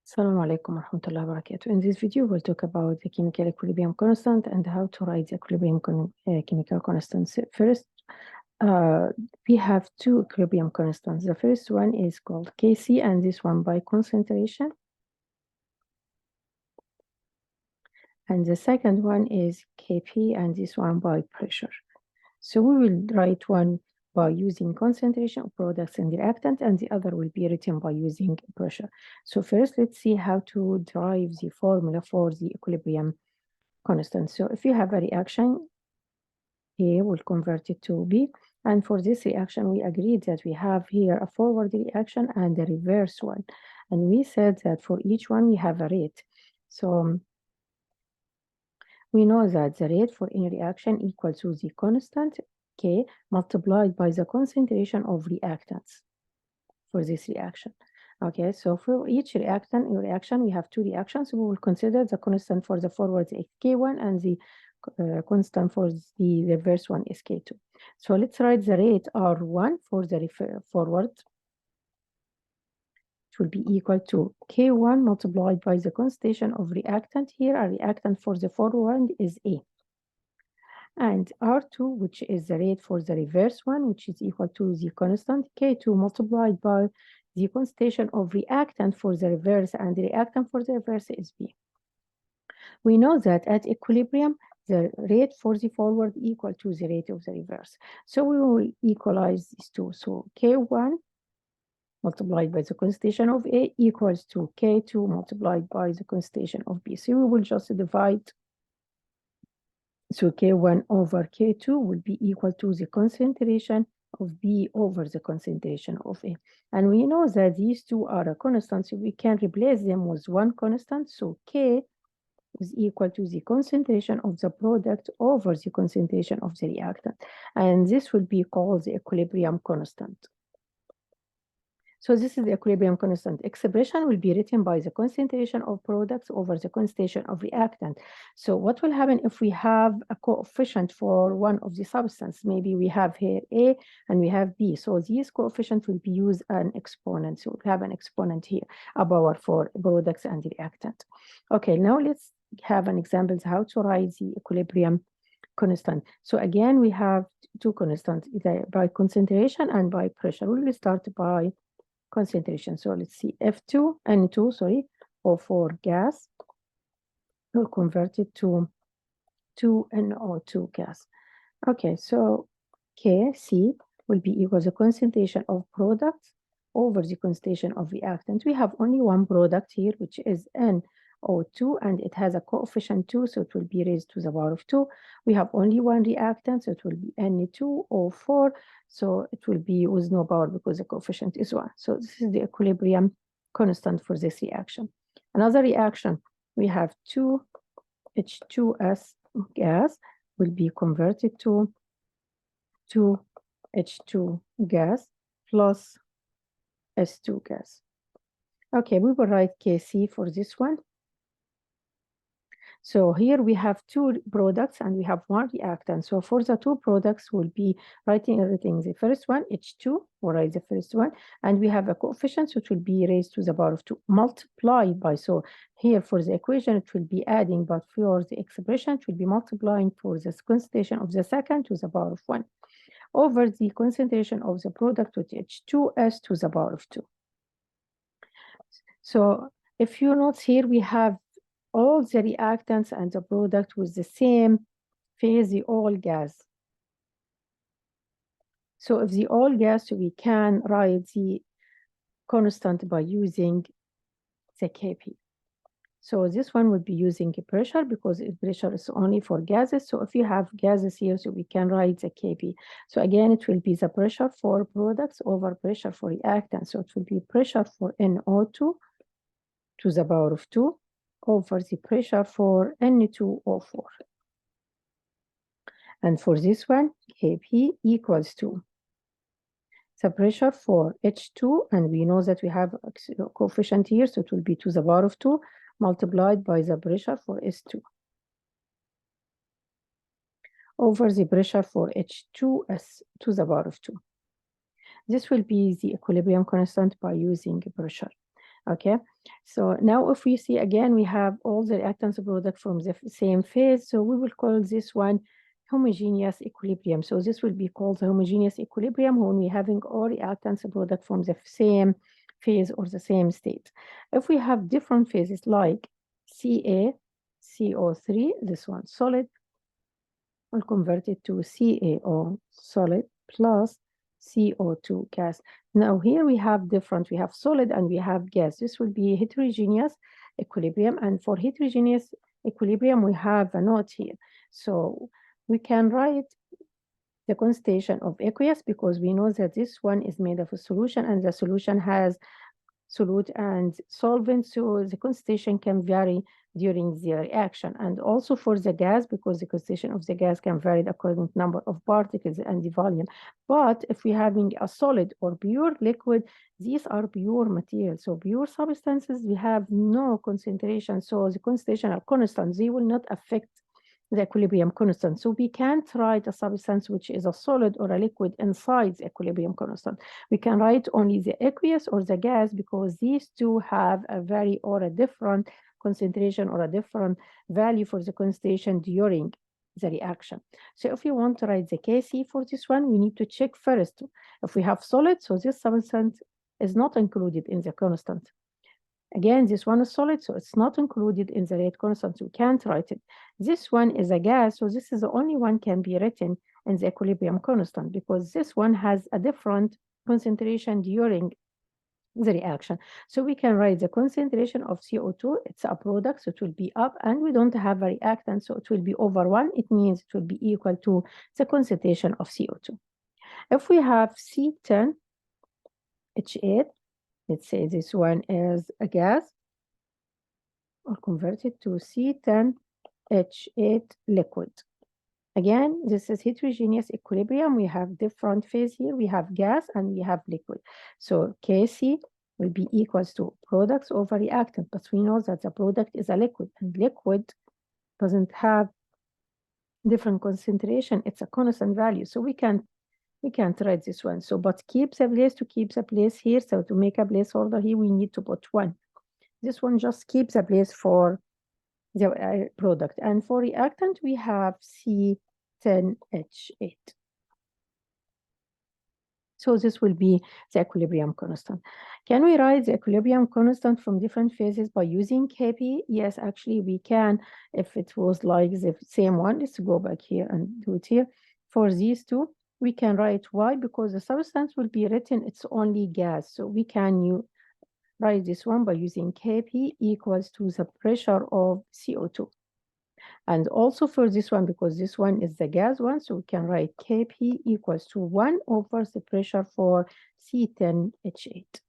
Assalamu alaikum warahmatullahi wabarakatuh. In this video, we'll talk about the chemical equilibrium constant and how to write the chemical constants. First, we have two equilibrium constants. The first one is called Kc, and this one by concentration. And the second one is Kp, and this one by pressure. So we will write one by using concentration of products and reactant, and the other will be written by using pressure. So first, let's see how to derive the formula for the equilibrium constant. So if you have a reaction, A will convert it to B. And for this reaction, we agreed that we have here a forward reaction and a reverse one. And we said that for each one, we have a rate. So we know that the rate for any reaction equals to the constant K multiplied by the concentration of reactants for this reaction. Okay, so for each reaction, we have two reactions. We will consider the constant for the forward is K1 and the constant for the reverse one is K2. So let's write the rate R1 for the forward. It will be equal to K1 multiplied by the concentration of reactant. Here, a reactant for the forward is A. And R2, which is the rate for the reverse one, which is equal to the constant K2 multiplied by the concentration of reactant for the reverse, and the reactant for the reverse is B. We know that at equilibrium, the rate for the forward equal to the rate of the reverse. So we will equalize these two. So K1 multiplied by the concentration of A equals to K2 multiplied by the concentration of B. So we will just divide. So K1 over K2 will be equal to the concentration of B over the concentration of A. And we know that these two are a constant, so we can replace them with one constant. So K is equal to the concentration of the product over the concentration of the reactant. And this will be called the equilibrium constant. So this is the equilibrium constant expression will be written by the concentration of products over the concentration of reactant. So what will happen if we have a coefficient for one of the substance? Maybe we have here A and we have B. So these coefficients will be used an exponent. So we'll have an exponent here, a power for products and reactant. Okay, now let's have an example how to write the equilibrium constant. So again, we have two constants, by concentration and by pressure. We will start by concentration. So let's see, F2, N2, sorry, O4 gas will convert it to 2NO2 gas. Okay, so Kc will be equal to the concentration of products over the concentration of reactant. We have only one product here, which is NO2, and it has a coefficient 2, so it will be raised to the power of 2. We have only one reactant, so it will be N2O4, so it will be with no power because the coefficient is 1. So this is the equilibrium constant for this reaction. Another reaction, we have 2H2S gas will be converted to 2H2 gas plus S2 gas. Okay, we will write Kc for this one. So here we have two products and we have one reactant. So for the two products, we'll be writing everything. The first one, H2, we'll write the first one. And we have a coefficient, so it will be raised to the power of 2, multiplied by. So here for the equation, it will be adding, but for the expression, it will be multiplying for the concentration of the second to the power of 1 over the concentration of the product with H2S to the power of 2. So if you notice here, we have all the reactants and the product with the same phase, the all gas. So if the all gas, we can write the constant by using the Kp. So this one would be using pressure because pressure is only for gases. So if you have gases here, so we can write the Kp. So again, it will be the pressure for products over pressure for reactants. So it will be pressure for NO2 to the power of 2 over the pressure for N2O4. And for this one, Kp equals to the pressure for H2, and we know that we have a coefficient here, so it will be to the power of 2 multiplied by the pressure for S2 over the pressure for H2S to the power of 2. This will be the equilibrium constant by using pressure. Okay, so now if we see again, we have all the reactants product from the same phase, so we will call this one homogeneous equilibrium. So this will be called the homogeneous equilibrium when we're having all reactants product from the same phase or the same state. If we have different phases like Ca, CO3, this one solid, we'll convert it to CaO solid plus CO2 gas. Now here we have different, we have solid and we have gas. This will be heterogeneous equilibrium, and for heterogeneous equilibrium we have a note here. So we can write the concentration of aqueous because we know that this one is made of a solution and the solution has solute and solvent, so the concentration can vary during the reaction. And also for the gas, because the concentration of the gas can vary according to number of particles and the volume. But if we're having a solid or pure liquid, these are pure materials. So pure substances, we have no concentration. So the concentration are constant. They will not affect the equilibrium constant. So we can't write a substance which is a solid or a liquid inside the equilibrium constant. We can write only the aqueous or the gas because these two have a very or a different concentration or a different value for the concentration during the reaction. So if you want to write the Kc for this one, we need to check first if we have solid, so this substance is not included in the constant. Again, this one is solid, so it's not included in the rate constant, so we can't write it. This one is a gas, so this is the only one can be written in the equilibrium constant because this one has a different concentration during the reaction. So we can write the concentration of CO2, it's a product, so it will be up, and we don't have a reactant, so it will be over 1. It means it will be equal to the concentration of CO2. If we have C10H8, let's say this one is a gas, or convert it to C10H8 liquid. Again, this is heterogeneous equilibrium. We have different phase here. We have gas and we have liquid. So Kc will be equals to products over reactant, but we know that the product is a liquid, and liquid doesn't have different concentration. It's a constant value. So we can't write this one. So, but keep the place here. So to make a placeholder here, we need to put 1. This one just keeps a place for the product. And for reactant, we have C10H8. So this will be the equilibrium constant. Can we write the equilibrium constant from different phases by using Kp? Yes, actually we can. If it was like the same one, let's go back here and do it here. For these two, we can write why, because the substance will be written, it's only gas. So we can write this one by using Kp equals to the pressure of CO2. And also for this one, because this one is the gas one, so we can write Kp equals to 1 over the pressure for C10H8.